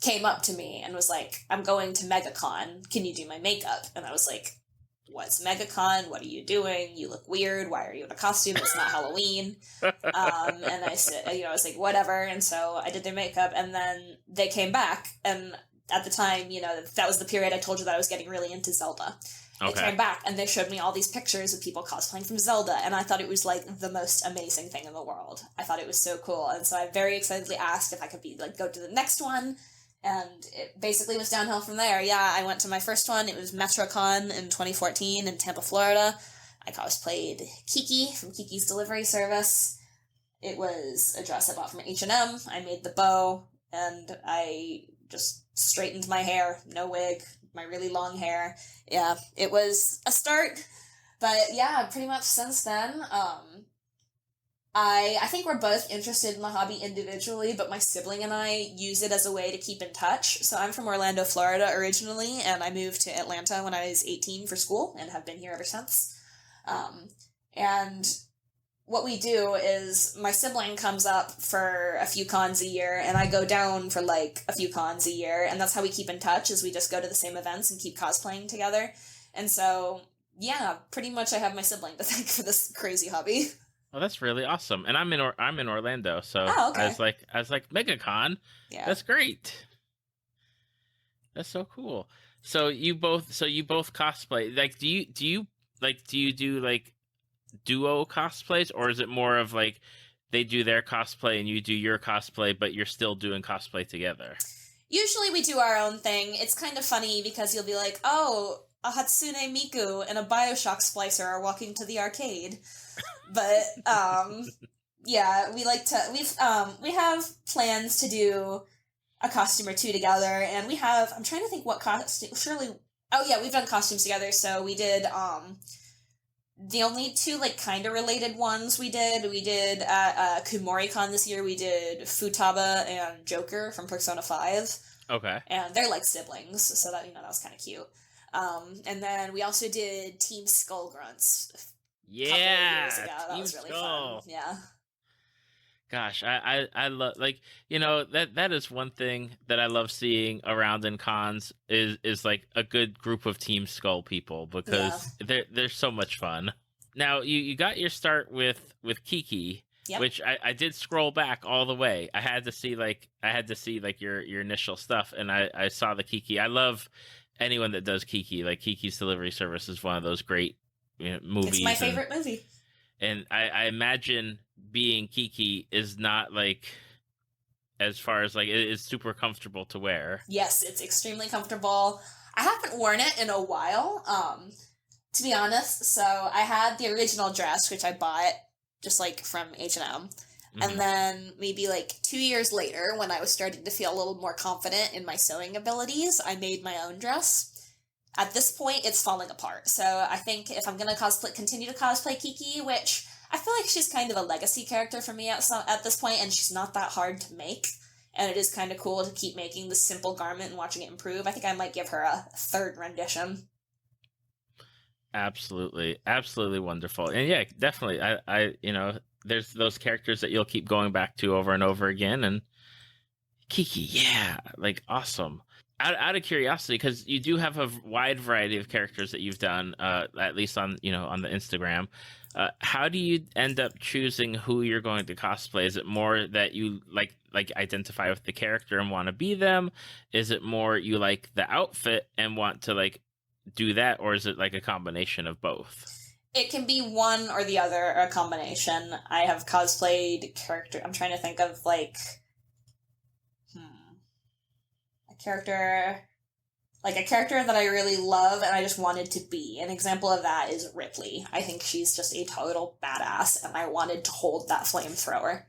Speaker 2: came up to me and was like, I'm going to MegaCon. Can you do my makeup? And I was like, what's MegaCon? What are you doing? You look weird. Why are you in a costume? It's not Halloween. And I said, I was like, whatever. And so I did their makeup, and then they came back. And at the time, that was the period I told you that I was getting really into Zelda. Okay. They came back, and they showed me all these pictures of people cosplaying from Zelda, and I thought it was, like, the most amazing thing in the world. I thought it was so cool. And so I very excitedly asked if I could go to the next one. And it basically was downhill from there. Yeah, I went to my first one. It was MetroCon in 2014 in Tampa, Florida. I cosplayed Kiki from Kiki's Delivery Service. It was a dress I bought from H&M. I made the bow, and I just straightened my hair. No wig, my really long hair. Yeah, it was a start. But yeah, pretty much since then, I think we're both interested in the hobby individually, but my sibling and I use it as a way to keep in touch. So I'm from Orlando, Florida originally, and I moved to Atlanta when I was 18 for school and have been here ever since. And what we do is my sibling comes up for a few cons a year, and I go down for like a few cons a year, and that's how we keep in touch, is we just go to the same events and keep cosplaying together. And so, yeah, pretty much I have my sibling to thank for this crazy hobby.
Speaker 1: Oh, that's really awesome. And I'm in Orlando, so
Speaker 2: Okay.
Speaker 1: I was like MegaCon.
Speaker 2: Yeah.
Speaker 1: That's great. That's so cool. So you both cosplay. Like do you do like duo cosplays, or is it more of like they do their cosplay and you do your cosplay, but you're still doing cosplay together?
Speaker 2: Usually we do our own thing. It's kind of funny because you'll be like, oh, a Hatsune Miku and a Bioshock splicer are walking to the arcade. But, yeah, we have plans to do a costume or two together, and I'm trying to think what costume, we've done costumes together, so we did, the only two, like, kind of related ones we did at KumoriCon this year, we did Futaba and Joker from Persona 5.
Speaker 1: Okay.
Speaker 2: And they're like siblings, so that was kind of cute. And then we also did Team Skullgrunts.
Speaker 1: Yeah,
Speaker 2: Years ago. That was really fun. Yeah.
Speaker 1: Gosh, I love, like, that is one thing that I love seeing around in cons is like a good group of Team Skull people, because they're so much fun. Now you got your start with Kiki,
Speaker 2: yep.
Speaker 1: Which I did scroll back all the way. I had to see your initial stuff, and I saw the Kiki. I love anyone that does Kiki. Like, Kiki's Delivery Service is one of those great movies.
Speaker 2: It's my favorite movie.
Speaker 1: And I imagine being Kiki is not like, as far as like, it is super comfortable to wear.
Speaker 2: Yes, it's extremely comfortable. I haven't worn it in a while, to be honest. So I had the original dress, which I bought just like from H&M. Mm-hmm. And then maybe like 2 years later, when I was starting to feel a little more confident in my sewing abilities, I made my own dress. At this point, it's falling apart. So I think if I'm going to continue to cosplay Kiki, which I feel like she's kind of a legacy character for me at this point, and she's not that hard to make. And it is kind of cool to keep making this simple garment and watching it improve. I think I might give her a third rendition.
Speaker 1: Absolutely. Absolutely wonderful. And yeah, definitely. I there's those characters that you'll keep going back to over and over again. And Kiki, yeah, like, awesome. Out of curiosity, because you do have a wide variety of characters that you've done, at least on the Instagram. How do you end up choosing who you're going to cosplay? Is it more that you like identify with the character and want to be them? Is it more you like the outfit and want to like do that, or is it like a combination of both?
Speaker 2: It can be one or the other, or a combination. I have cosplayed character. I'm trying to think of like a character that I really love and I just wanted to be. An example of that is Ripley. I think she's just a total badass, and I wanted to hold that flamethrower.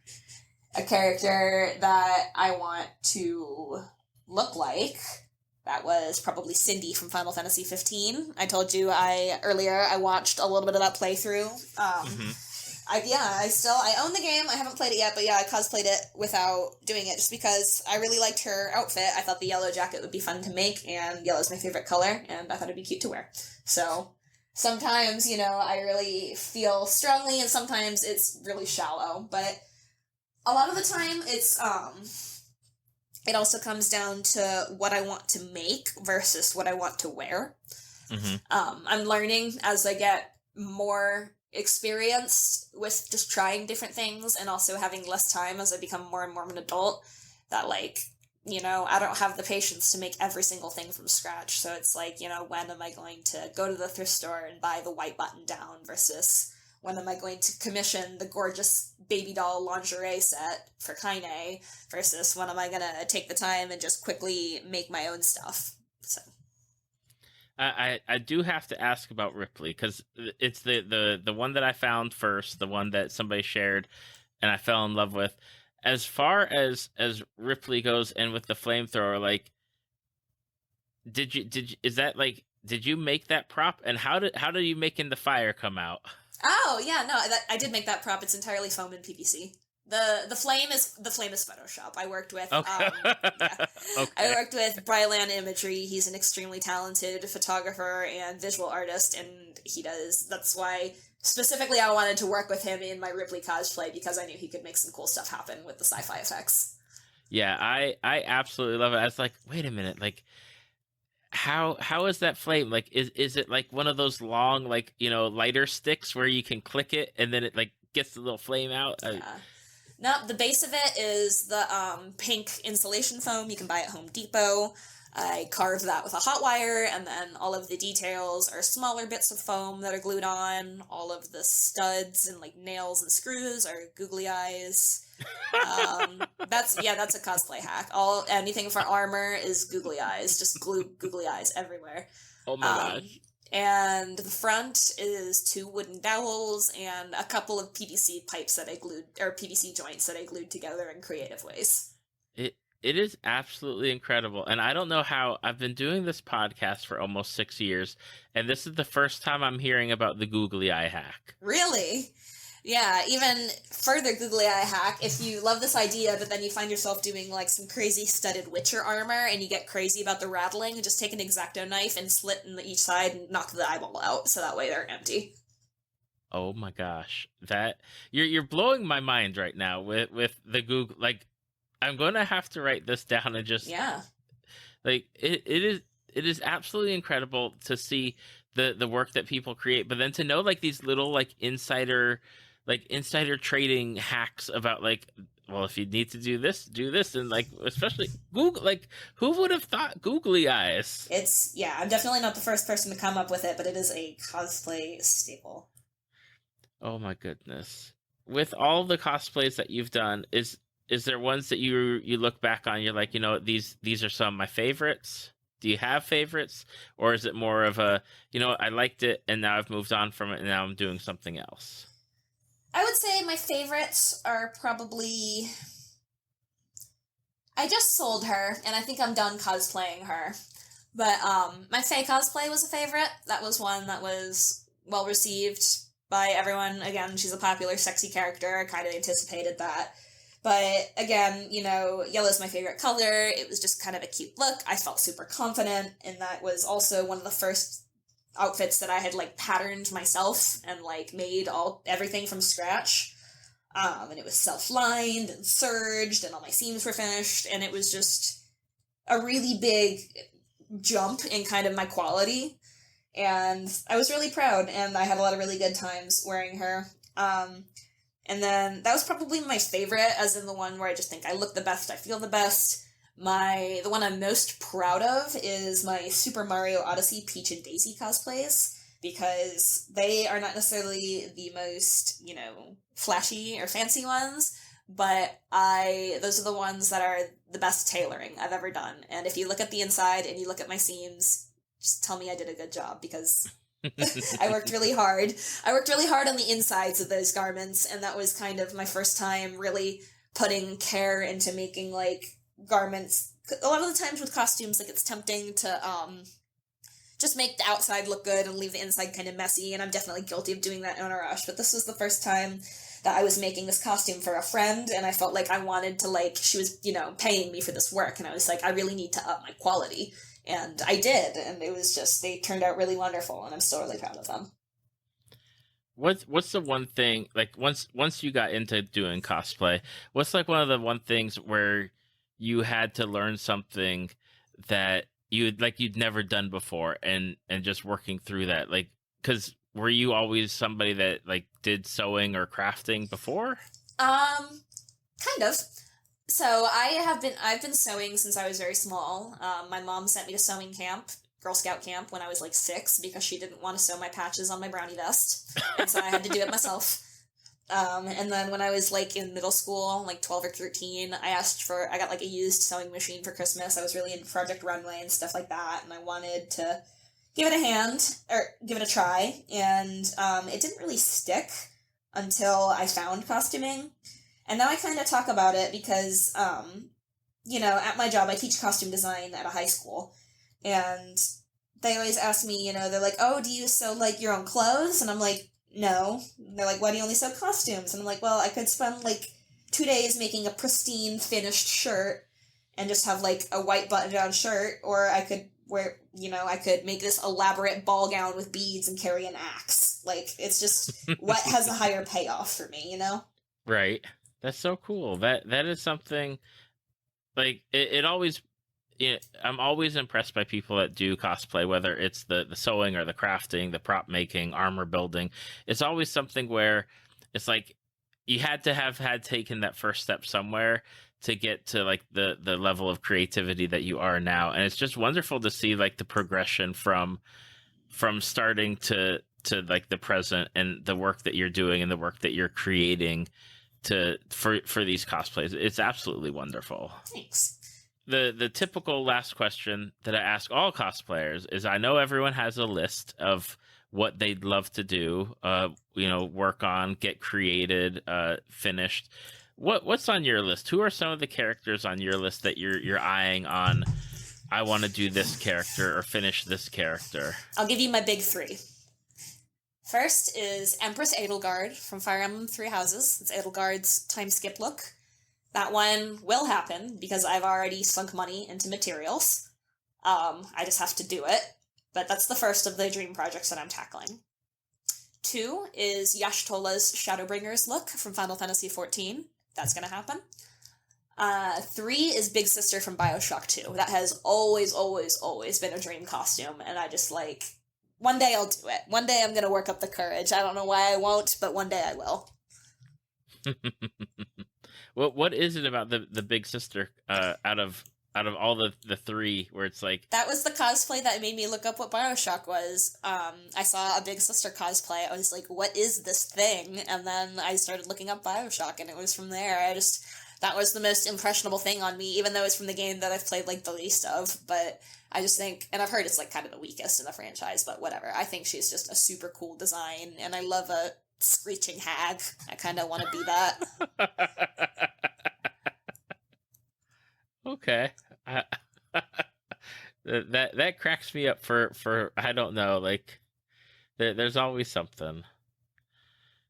Speaker 2: A character that I want to look like, that was probably Cindy from Final Fantasy 15. I told you earlier I watched a little bit of that playthrough. I own the game. I haven't played it yet, but yeah, I cosplayed it without doing it just because I really liked her outfit. I thought the yellow jacket would be fun to make, and yellow is my favorite color, and I thought it'd be cute to wear. So sometimes, I really feel strongly, and sometimes it's really shallow, but a lot of the time it's, it also comes down to what I want to make versus what I want to wear. Mm-hmm. I'm learning as I get more experience with just trying different things, and also having less time as I become more and more of an adult, that I don't have the patience to make every single thing from scratch. So it's like, when am I going to go to the thrift store and buy the white button down versus when am I going to commission the gorgeous baby doll lingerie set for Kaine versus when am I going to take the time and just quickly make my own stuff. So
Speaker 1: I do have to ask about Ripley because it's the one that I found first, the one that somebody shared, and I fell in love with. As far as Ripley goes, and with the flamethrower, like, is that like, did you make that prop, and how do you making the fire come out?
Speaker 2: Oh yeah, no, I did make that prop. It's entirely foam and PVC. The flame is Photoshop. I worked with
Speaker 1: Okay.
Speaker 2: yeah. I
Speaker 1: Okay.
Speaker 2: worked with Brylan Imagery. He's an extremely talented photographer and visual artist, and that's why specifically I wanted to work with him in my Ripley cosplay, because I knew he could make some cool stuff happen with the sci-fi effects.
Speaker 1: Yeah, I absolutely love it. I was like, wait a minute, like, how is that flame? Like, is it like one of those long, like, lighter sticks where you can click it and then it like gets the little flame out?
Speaker 2: Yeah. No, the base of it is the pink insulation foam you can buy at Home Depot. I carved that with a hot wire, and then all of the details are smaller bits of foam that are glued on. All of the studs and like nails and screws are googly eyes. That's a cosplay hack. Anything for armor is googly eyes. Just glue googly eyes everywhere.
Speaker 1: Oh my
Speaker 2: Um,
Speaker 1: gosh.
Speaker 2: and the front is 2 wooden dowels and a couple of PVC pipes that I glued, or PVC joints that I glued together in creative ways.
Speaker 1: It is absolutely incredible. And I don't know how I've been doing this podcast for almost 6 years, and this is the first time I'm hearing about the googly eye hack.
Speaker 2: Really? Yeah, even further googly eye hack, if you love this idea, but then you find yourself doing like some crazy studded Witcher armor and you get crazy about the rattling, just take an X-Acto knife and slit in each side and knock the eyeball out, so that way they're empty.
Speaker 1: Oh my gosh. That you're blowing my mind right now with the Google, like, I'm going to have to write this down and just,
Speaker 2: Yeah.
Speaker 1: like, it is absolutely incredible to see the work that people create, but then to know like these little like insider trading hacks about, like, well, if you need to do this, do this, and like, especially Google, like, who would have thought googly eyes?
Speaker 2: I'm definitely not the first person to come up with it, but it is a cosplay staple.
Speaker 1: Oh my goodness. With all the cosplays that you've done, is there ones that you look back on, you're like, these are some of my favorites? Do you have favorites? Or is it more of a, I liked it and now I've moved on from it and now I'm doing something else?
Speaker 2: I would say my favorites are probably... I just sold her, and I think I'm done cosplaying her. But my Faye cosplay was a favorite. That was one that was well received by everyone. Again, she's a popular, sexy character. I kind of anticipated that. But again, yellow's my favorite color. It was just kind of a cute look. I felt super confident, and that was also one of the first outfits that I had like patterned myself and like made everything from scratch. And it was self-lined and serged, and all my seams were finished, and it was just a really big jump in kind of my quality. And I was really proud, and I had a lot of really good times wearing her. And then that was probably my favorite, as in the one where I just think I look the best, I feel the best. The one I'm most proud of is my Super Mario Odyssey Peach and Daisy cosplays, because they are not necessarily the most, flashy or fancy ones, but those are the ones that are the best tailoring I've ever done. And if you look at the inside and you look at my seams, just tell me I did a good job, because I worked really hard. I worked really hard on the insides of those garments, and that was kind of my first time really putting care into making, like, garments. A lot of the times with costumes, like, it's tempting to, just make the outside look good and leave the inside kind of messy, and I'm definitely guilty of doing that in a rush, but this was the first time that I was making this costume for a friend, and I felt like I wanted to, like, she was, paying me for this work, and I was like, I really need to up my quality. And I did, and it was just, they turned out really wonderful, and I'm still really proud of them.
Speaker 1: What's the one thing, like, once you got into doing cosplay, what's like one of the one things where you had to learn something that you'd never done before, and just working through that, like, because were you always somebody that like did sewing or crafting before?
Speaker 2: Kind of. So I've been sewing since I was very small. My mom sent me to sewing camp, Girl Scout camp, when I was like 6, because she didn't want to sew my patches on my brownie vest, and so I had to do it myself. And then when I was like in middle school, like 12 or 13, I got like a used sewing machine for Christmas. I was really into Project Runway and stuff like that, and I wanted to, give it a hand, or give it a try, and it didn't really stick until I found costuming. And now I kind of talk about it because, at my job, I teach costume design at a high school, and they always ask me, they're like, oh, do you sew, like, your own clothes? And I'm like, no. And they're like, why do you only sew costumes? And I'm like, well, I could spend, like, 2 days making a pristine, finished shirt and just have, like, a white button-down shirt, or I could I could make this elaborate ball gown with beads and carry an axe. Like, it's just what has a higher payoff for me,
Speaker 1: Right. That's so cool. That is something, like, it always, I'm always impressed by people that do cosplay, whether it's the sewing or the crafting, the prop making, armor building. It's always something where it's like you had to have taken that first step somewhere to get to, like, the level of creativity that you are now. And it's just wonderful to see, like, the progression from starting to like the present, and the work that you're doing and the work that you're creating for these cosplays. It's absolutely wonderful.
Speaker 2: Thanks.
Speaker 1: The typical last question that I ask all cosplayers is, I know everyone has a list of what they'd love to do, work on, get created, finished. What's on your list? Who are some of the characters on your list that you're eyeing on? I want to do this character or finish this character.
Speaker 2: I'll give you my big 3. First is Empress Edelgard from Fire Emblem Three Houses. It's Edelgard's time skip look. That one will happen because I've already sunk money into materials. I just have to do it. But that's the first of the dream projects that I'm tackling. 2 is Yashtola's Shadowbringers look from Final Fantasy XIV. That's going to happen. 3 is Big Sister from Bioshock 2. That has always, always, always been a dream costume, and I just, like, one day I'll do it. One day I'm going to work up the courage. I don't know why I won't, but one day I will.
Speaker 1: What is it about the Big Sister out of all the 3 where it's like...
Speaker 2: That was the cosplay that made me look up what Bioshock was. I saw a Big Sister cosplay. I was like, what is this thing? And then I started looking up Bioshock, and it was from there. That was the most impressionable thing on me, even though it's from the game that I've played, like, the least of. But I just think, and I've heard it's, like, kind of the weakest in the franchise, but whatever. I think she's just a super cool design, and I love a screeching hag. I kind of want to be that.
Speaker 1: Okay. That cracks me up for I don't know, like, there's always something.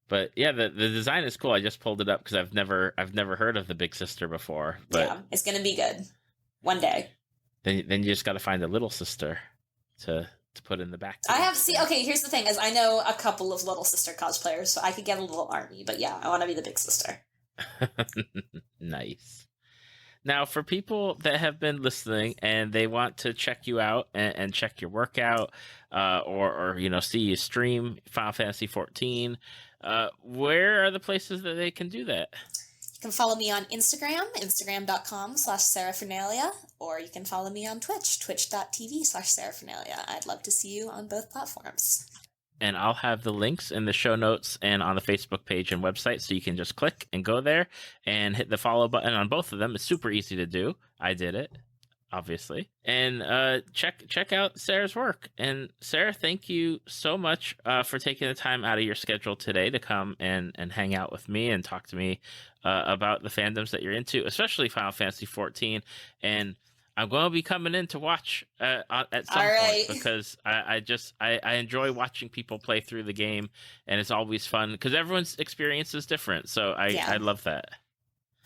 Speaker 1: But yeah, the design is cool. I just pulled it up because I've never heard of the Big Sister before. But
Speaker 2: yeah, it's gonna be good one day.
Speaker 1: Then you just got to find a little sister to put in the back.
Speaker 2: Okay, here's the thing, is I know a couple of Little Sister cosplayers, so I could get a little army, but yeah, I want to be the Big Sister.
Speaker 1: Nice. Now, for people that have been listening and they want to check you out and check your work out, or see you stream Final Fantasy XIV, where are the places that they can do that?
Speaker 2: You can follow me on instagram.com/Saraphernalia, or you can follow me on Twitch, twitch.tv/Saraphernalia. I'd love to see you on both platforms.
Speaker 1: And I'll have the links in the show notes and on the Facebook page and website, so you can just click and go there and hit the follow button on both of them. It's super easy to do. I did it, obviously. And check out Sarah's work. And Sarah, thank you so much for taking the time out of your schedule today to come and hang out with me and talk to me about the fandoms that you're into, especially Final Fantasy XIV. And I'm going to be coming in to watch at some point, because I enjoy watching people play through the game, and it's always fun because everyone's experience is different. So I love that.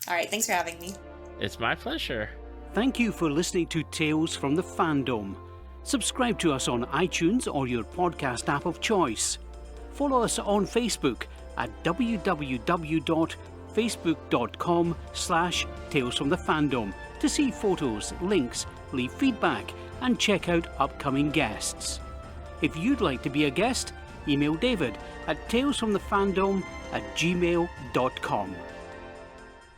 Speaker 2: All right. Thanks for having me.
Speaker 1: It's my pleasure.
Speaker 3: Thank you for listening to Tales from the Fandom. Subscribe to us on iTunes or your podcast app of choice. Follow us on Facebook at www.facebook.com/talesfromthefandom to see photos, links, leave feedback, and check out upcoming guests. If you'd like to be a guest, email David at talesfromthefandom@gmail.com.